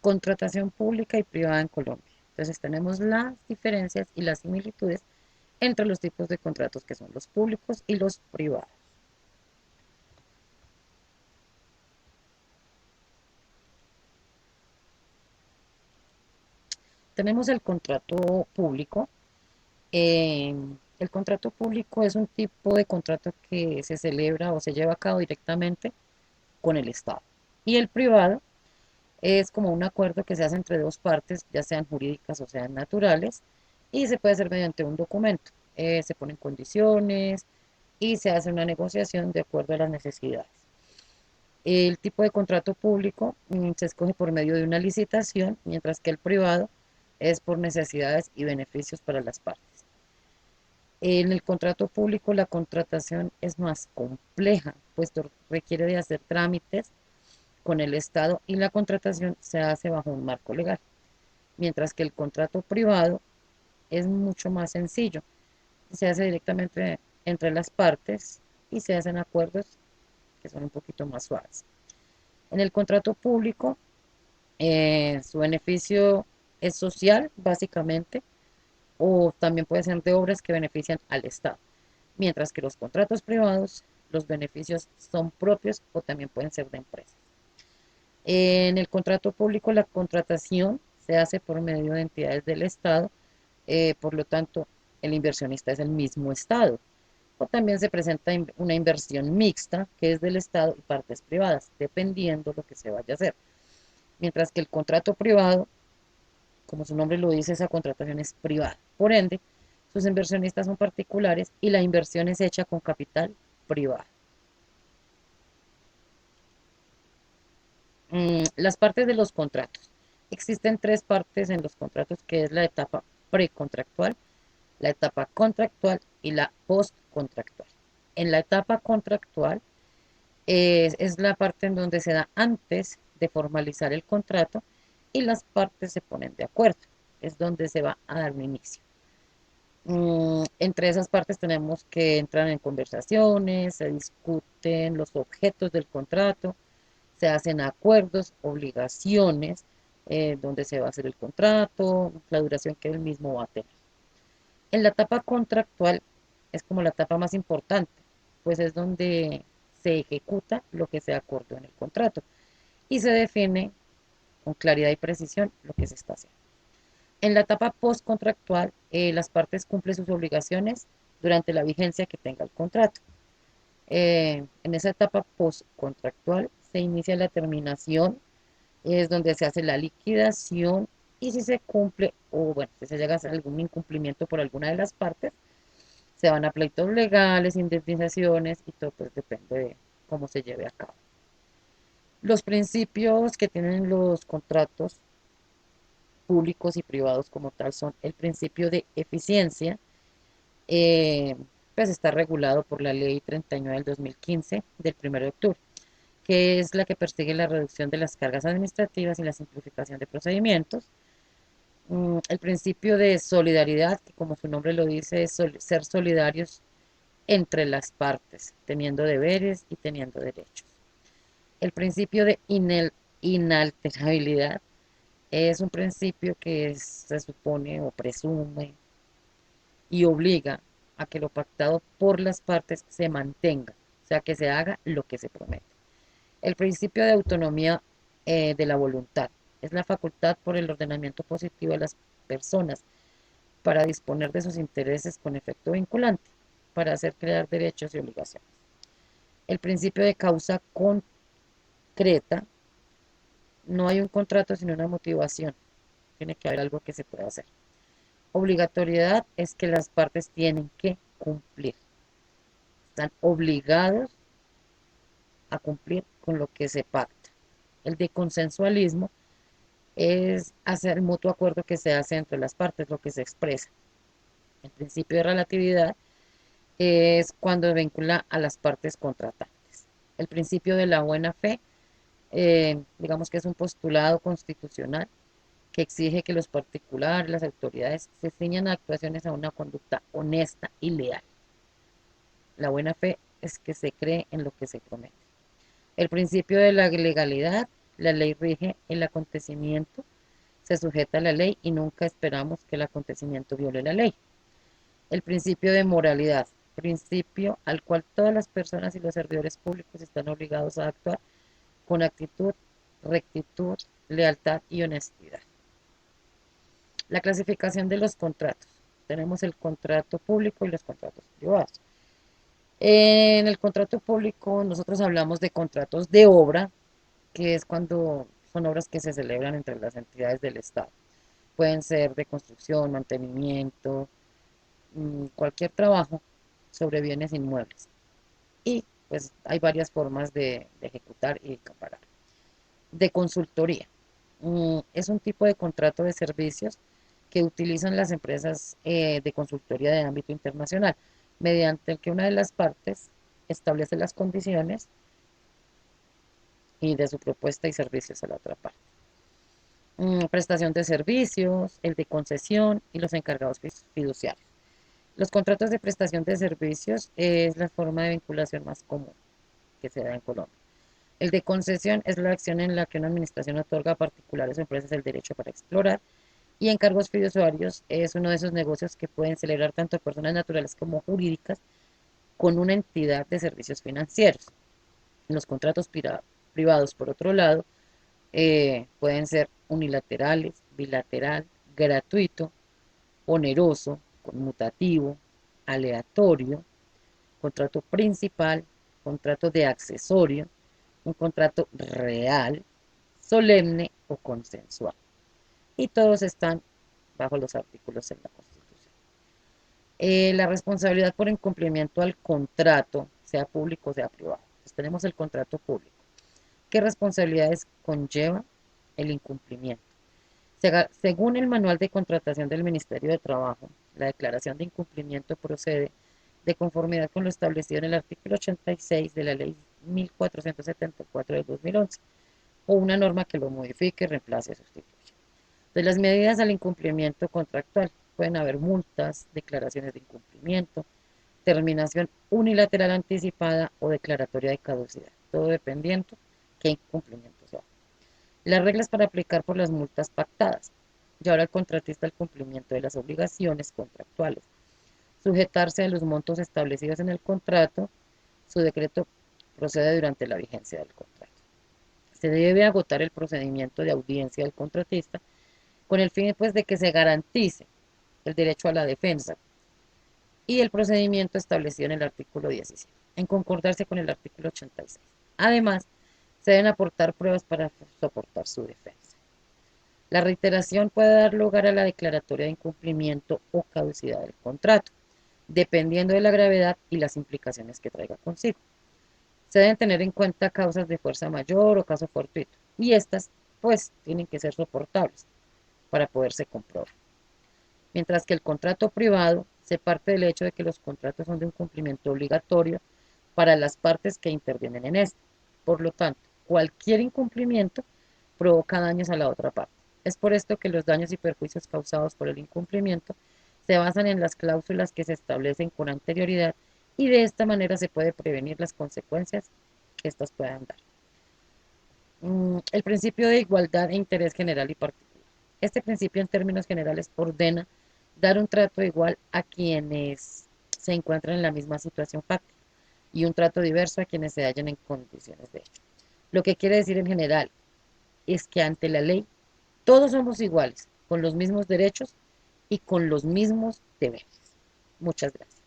Contratación pública y privada en Colombia. Entonces tenemos las diferencias y las similitudes entre los tipos de contratos que son los públicos y los privados. Tenemos el contrato público. Eh, el contrato público es un tipo de contrato que se celebra o se lleva a cabo directamente con el Estado. Y el privado es como un acuerdo que se hace entre dos partes, ya sean jurídicas o sean naturales, y se puede hacer mediante un documento. Se ponen condiciones y se hace una negociación de acuerdo a las necesidades. El tipo de contrato público se escoge por medio de una licitación, mientras que el privado es por necesidades y beneficios para las partes. En el contrato público la contratación es más compleja, puesto requiere de hacer trámites con el Estado y la contratación se hace bajo un marco legal, mientras que el contrato privado es mucho más sencillo, se hace directamente entre las partes y se hacen acuerdos que son un poquito más suaves. En el contrato público, su beneficio es social, básicamente, o también puede ser de obras que benefician al Estado, mientras que los contratos privados, los beneficios son propios o también pueden ser de empresas. En el contrato público, la contratación se hace por medio de entidades del Estado, por lo tanto, el inversionista es el mismo Estado. O también se presenta una inversión mixta, que es del Estado y partes privadas, dependiendo de lo que se vaya a hacer. Mientras que el contrato privado, como su nombre lo dice, esa contratación es privada. Por ende, sus inversionistas son particulares y la inversión es hecha con capital privado. Las partes de los contratos. Existen tres partes en los contratos, que es la etapa precontractual, la etapa contractual y la postcontractual. En la etapa contractual es la parte en donde se da antes de formalizar el contrato y las partes se ponen de acuerdo. Es donde se va a dar un inicio. Entre esas partes tenemos que entrar en conversaciones, se discuten los objetos del contrato, se hacen acuerdos, obligaciones, donde se va a hacer el contrato, la duración que el mismo va a tener. En la etapa contractual es como la etapa más importante, pues es donde se ejecuta lo que se acordó en el contrato y se define con claridad y precisión lo que se está haciendo. En la etapa postcontractual, las partes cumplen sus obligaciones durante la vigencia que tenga el contrato. En esa etapa postcontractual se inicia la terminación, es donde se hace la liquidación y si se cumple o bueno, si se llega a hacer algún incumplimiento por alguna de las partes, se van a pleitos legales, indemnizaciones y todo pues depende de cómo se lleve a cabo. Los principios que tienen los contratos públicos y privados como tal son el principio de eficiencia, eh, pues está regulado por la ley 39 del 2015 del 1 de octubre, que es la que persigue la reducción de las cargas administrativas y la simplificación de procedimientos. El principio de solidaridad, que como su nombre lo dice, es ser solidarios entre las partes, teniendo deberes y teniendo derechos. El principio de inalterabilidad es un principio que se supone o presume y obliga a que lo pactado por las partes se mantenga, o sea, que se haga lo que se promete. El principio de autonomía de la voluntad es la facultad por el ordenamiento positivo de las personas para disponer de sus intereses con efecto vinculante, para hacer crear derechos y obligaciones. El principio de causa concreta, no hay un contrato sin una motivación, tiene que haber algo que se pueda hacer. Obligatoriedad es que las partes tienen que cumplir, están obligados a cumplir con lo que se pacta. El de consensualismo es hacer el mutuo acuerdo que se hace entre las partes, lo que se expresa. El principio de relatividad es cuando vincula a las partes contratantes. El principio de la buena fe, digamos que es un postulado constitucional que exige que los particulares, las autoridades, se ciñan a actuaciones a una conducta honesta y leal. La buena fe es que se cree en lo que se promete. El principio de la legalidad La ley rige el acontecimiento, se sujeta a la ley y nunca esperamos que el acontecimiento viole la ley. El principio de moralidad, principio al cual todas las personas y los servidores públicos están obligados a actuar con actitud, rectitud, lealtad y honestidad. La clasificación de los contratos. Tenemos el contrato público y los contratos privados. En el contrato público nosotros hablamos de contratos de obra, que es cuando son obras que se celebran entre las entidades del Estado. Pueden ser de construcción, mantenimiento, cualquier trabajo sobre bienes inmuebles. Y pues hay varias formas de ejecutar y comparar. De consultoría. Es un tipo de contrato de servicios que utilizan las empresas de consultoría de ámbito internacional, mediante el que una de las partes establece las condiciones y de su propuesta y servicios a la otra parte. Prestación de servicios, el de concesión y los encargados fiduciarios. Los contratos de prestación de servicios es la forma de vinculación más común que se da en Colombia. El de concesión es la acción en la que una administración otorga a particulares o empresas el derecho para explorar, y encargos fiduciarios es uno de esos negocios que pueden celebrar tanto personas naturales como jurídicas con una entidad de servicios financieros. Los contratos privados, por otro lado, pueden ser unilaterales, bilateral, gratuito, oneroso, conmutativo, aleatorio, contrato principal, contrato de accesorio, un contrato real, solemne o consensual. Y todos están bajo los artículos en la Constitución. La responsabilidad por incumplimiento al contrato, sea público o sea privado. Pues tenemos el contrato público. ¿Qué responsabilidades conlleva el incumplimiento? Según el manual de contratación del Ministerio de Trabajo, la declaración de incumplimiento procede de conformidad con lo establecido en el artículo 86 de la Ley 1474 de 2011 o una norma que lo modifique, reemplace o sustituya. De las medidas al incumplimiento contractual pueden haber multas, declaraciones de incumplimiento, terminación unilateral anticipada o declaratoria de caducidad, todo dependiendo qué incumplimiento sea. Las reglas para aplicar por las multas pactadas. Llevar al contratista el cumplimiento de las obligaciones contractuales. Sujetarse a los montos establecidos en el contrato. Su decreto procede durante la vigencia del contrato. Se debe agotar el procedimiento de audiencia del contratista con el fin pues, de que se garantice el derecho a la defensa y el procedimiento establecido en el artículo 17, en concordarse con el artículo 86. Además, se deben aportar pruebas para soportar su defensa. La reiteración puede dar lugar a la declaratoria de incumplimiento o caducidad del contrato, dependiendo de la gravedad y las implicaciones que traiga consigo. Se deben tener en cuenta causas de fuerza mayor o caso fortuito, y estas, pues, tienen que ser soportables para poderse comprobar. Mientras que el contrato privado se parte del hecho de que los contratos son de un cumplimiento obligatorio para las partes que intervienen en este. Por lo tanto, cualquier incumplimiento provoca daños a la otra parte. Es por esto que los daños y perjuicios causados por el incumplimiento se basan en las cláusulas que se establecen con anterioridad y de esta manera se puede prevenir las consecuencias que éstas puedan dar. El principio de igualdad e interés general y particular. Este principio en términos generales ordena dar un trato igual a quienes se encuentran en la misma situación fáctica y un trato diverso a quienes se hallan en condiciones de hecho. Lo que quiere decir en general es que ante la ley todos somos iguales, con los mismos derechos y con los mismos deberes. Muchas gracias.